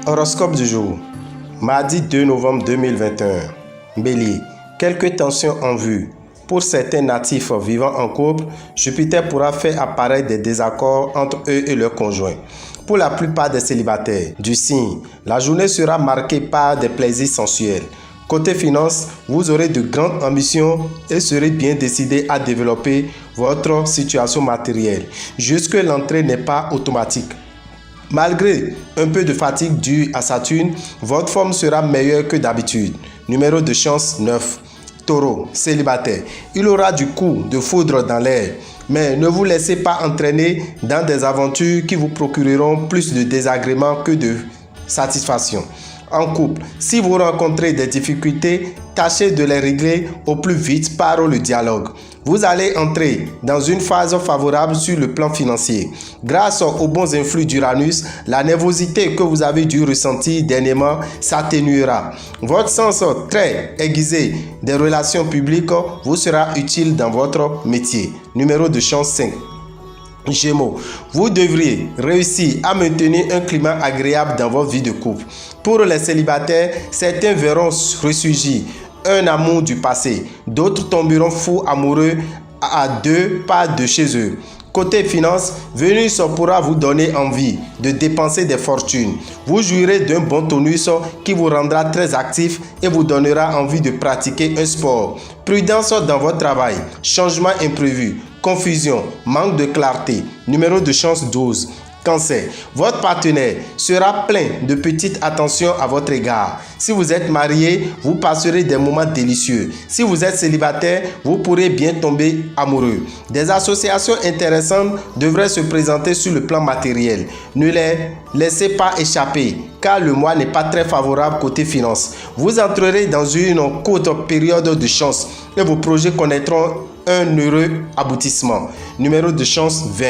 Horoscope du jour, mardi 2 novembre 2021. Bélier, quelques tensions en vue. Pour certains natifs vivant en couple, Jupiter pourra faire apparaître des désaccords entre eux et leurs conjoints. Pour la plupart des célibataires du signe, la journée sera marquée par des plaisirs sensuels. Côté finance, vous aurez de grandes ambitions et serez bien décidé à développer votre situation matérielle. Jusque l'entrée n'est pas automatique. Malgré un peu de fatigue due à Saturne, votre forme sera meilleure que d'habitude. Numéro de chance 9. Taureau, célibataire. Il aura du coup de foudre dans l'air, mais ne vous laissez pas entraîner dans des aventures qui vous procureront plus de désagréments que de satisfaction. En couple, si vous rencontrez des difficultés, tâchez de les régler au plus vite par le dialogue. Vous allez entrer dans une phase favorable sur le plan financier. Grâce aux bons influx d'Uranus, la nervosité que vous avez dû ressentir dernièrement s'atténuera. Votre sens très aiguisé des relations publiques vous sera utile dans votre métier. Numéro de chance 5. Gémeaux, vous devriez réussir à maintenir un climat agréable dans votre vie de couple. Pour les célibataires, certains verront ressurgir un amour du passé. D'autres tomberont fous amoureux à deux pas de chez eux. Côté finance, Vénus pourra vous donner envie de dépenser des fortunes. Vous jouirez d'un bon tonus qui vous rendra très actif et vous donnera envie de pratiquer un sport. Prudence dans votre travail, changement imprévu, confusion, manque de clarté. Numéro de chance 12. Cancer, votre partenaire sera plein de petites attentions à votre égard. Si vous êtes marié, vous passerez des moments délicieux. Si vous êtes célibataire, vous pourrez bien tomber amoureux. Des associations intéressantes devraient se présenter sur le plan matériel. Ne les laissez pas échapper, car le mois n'est pas très favorable côté finance. Vous entrerez dans une courte période de chance et vos projets connaîtront un heureux aboutissement. Numéro de chance 20.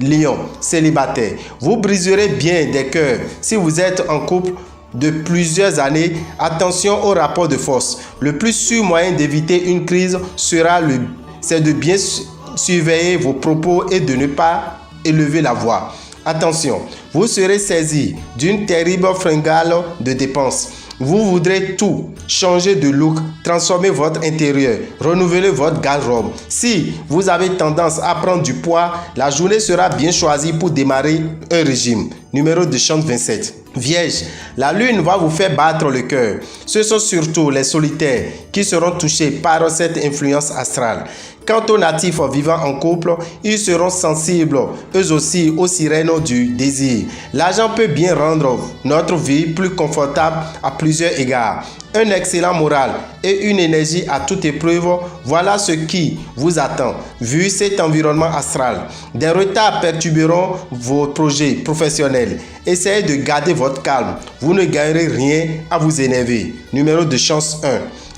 Lion, célibataire. Vous briserez bien des cœurs si vous êtes en couple de plusieurs années. Attention au rapport de force. Le plus sûr moyen d'éviter une crise c'est de bien surveiller vos propos et de ne pas élever la voix. Attention, vous serez saisi d'une terrible fringale de dépenses. Vous voudrez tout, changer de look, transformer votre intérieur, renouveler votre garde-robe. Si vous avez tendance à prendre du poids, la journée sera bien choisie pour démarrer un régime. Numéro de chance 27. Vierge, la lune va vous faire battre le cœur. Ce sont surtout les solitaires qui seront touchés par cette influence astrale. Quant aux natifs vivant en couple, ils seront sensibles eux aussi aux sirènes du désir. L'argent peut bien rendre notre vie plus confortable à plusieurs égards. Un excellent moral et une énergie à toute épreuve, voilà ce qui vous attend, vu cet environnement astral. Des retards perturberont vos projets professionnels. Essayez de garder votre calme. Vous ne gagnerez rien à vous énerver. Numéro de chance 1.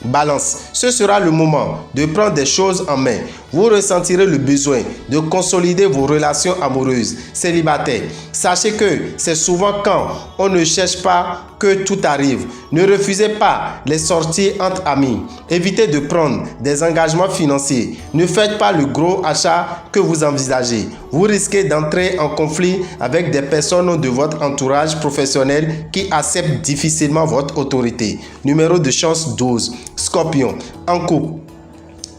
Balance, ce sera le moment de prendre des choses en main. Vous ressentirez le besoin de consolider vos relations amoureuses. Célibataire, sachez que c'est souvent quand on ne cherche pas que tout arrive. Ne refusez pas les sorties entre amis. Évitez de prendre des engagements financiers. Ne faites pas le gros achat que vous envisagez. Vous risquez d'entrer en conflit avec des personnes de votre entourage professionnel qui acceptent difficilement votre autorité. Numéro de chance 12. Scorpion, en couple.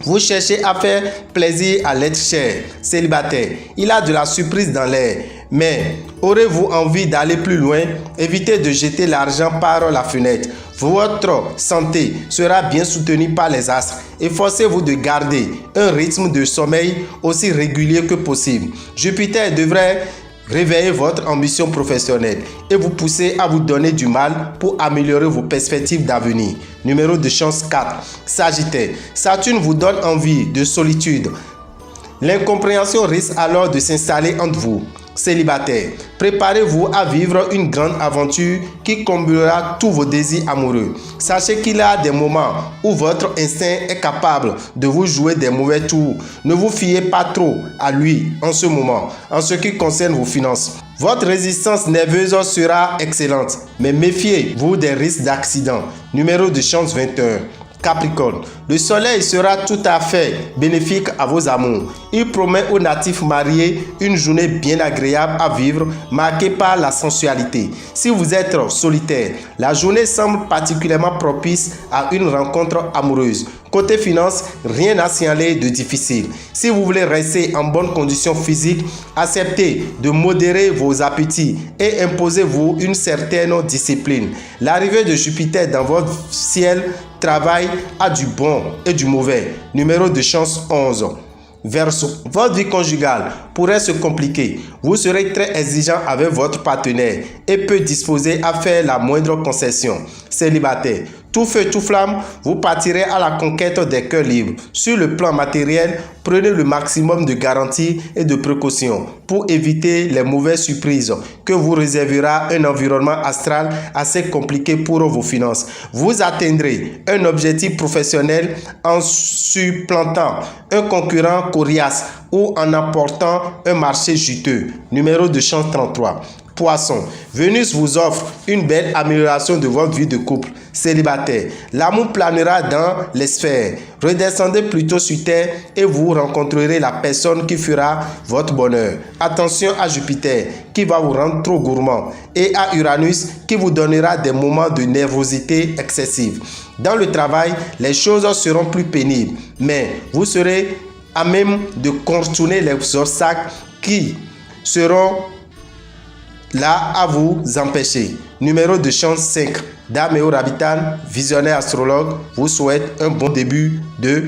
Vous cherchez à faire plaisir à l'être cher. Célibataire, il a de la surprise dans l'air. Mais aurez-vous envie d'aller plus loin? Évitez de jeter l'argent par la fenêtre. Votre santé sera bien soutenue par les astres. Efforcez-vous de garder un rythme de sommeil aussi régulier que possible. Jupiter devrait réveiller votre ambition professionnelle et vous pousser à vous donner du mal pour améliorer vos perspectives d'avenir. Numéro de chance 4. Sagittaire, Saturne vous donne envie de solitude. L'incompréhension risque alors de s'installer entre vous. Célibataire, préparez-vous à vivre une grande aventure qui comblera tous vos désirs amoureux. Sachez qu'il y a des moments où votre instinct est capable de vous jouer des mauvais tours. Ne vous fiez pas trop à lui en ce moment, en ce qui concerne vos finances. Votre résistance nerveuse sera excellente, mais méfiez-vous des risques d'accident. Numéro de chance 21. Capricorne, Le soleil sera tout à fait bénéfique à vos amours. Il promet aux natifs mariés une journée bien agréable à vivre, marquée par la sensualité. Si vous êtes solitaire, la journée semble particulièrement propice à une rencontre amoureuse. Côté finance, rien à signaler de difficile. Si vous voulez rester en bonne condition physique, acceptez de modérer vos appétits et imposez-vous une certaine discipline. L'arrivée de Jupiter dans votre ciel travail a du bon et du mauvais. Numéro de chance 11. Verseau, votre vie conjugale pourrait se compliquer. Vous serez très exigeant avec votre partenaire et peu disposé à faire la moindre concession. Célibataire, tout feu, tout flamme, vous partirez à la conquête des cœurs libres. Sur le plan matériel, prenez le maximum de garanties et de précautions pour éviter les mauvaises surprises que vous réservera un environnement astral assez compliqué pour vos finances. Vous atteindrez un objectif professionnel en supplantant un concurrent coriace ou en apportant un marché juteux. Numéro de chance 33. Poisson, Vénus vous offre une belle amélioration de votre vie de couple. Célibataire, l'amour planera dans les sphères. Redescendez plutôt sur terre et vous rencontrerez la personne qui fera votre bonheur. Attention à Jupiter qui va vous rendre trop gourmand et à Uranus qui vous donnera des moments de nervosité excessive. Dans le travail, les choses seront plus pénibles, mais vous serez à même de contourner les obstacles qui seront là à vous empêcher. Numéro de chance 5. Dameo Rabitan, visionnaire astrologue, vous souhaite un bon début de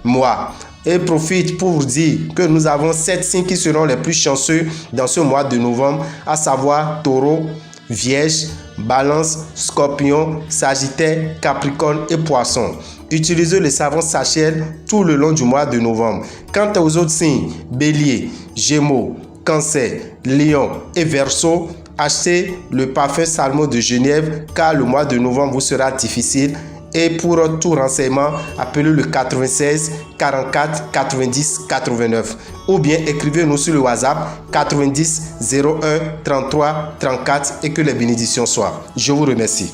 mois. Et profite pour vous dire que nous avons 7 signes qui seront les plus chanceux dans ce mois de novembre, à savoir Taureau, Vierge, Balance, Scorpion, Sagittaire, Capricorne et Poisson. Utilisez le savon Sachel tout le long du mois de novembre. Quant aux autres signes, Bélier, Gémeaux, Cancer, Lion et Verseau, achetez le parfum Salmo de Genève car le mois de novembre vous sera difficile. Et pour tout renseignement, appelez le 96 44 90 89 ou bien écrivez-nous sur le WhatsApp 90 01 33 34 et que les bénédictions soient. Je vous remercie.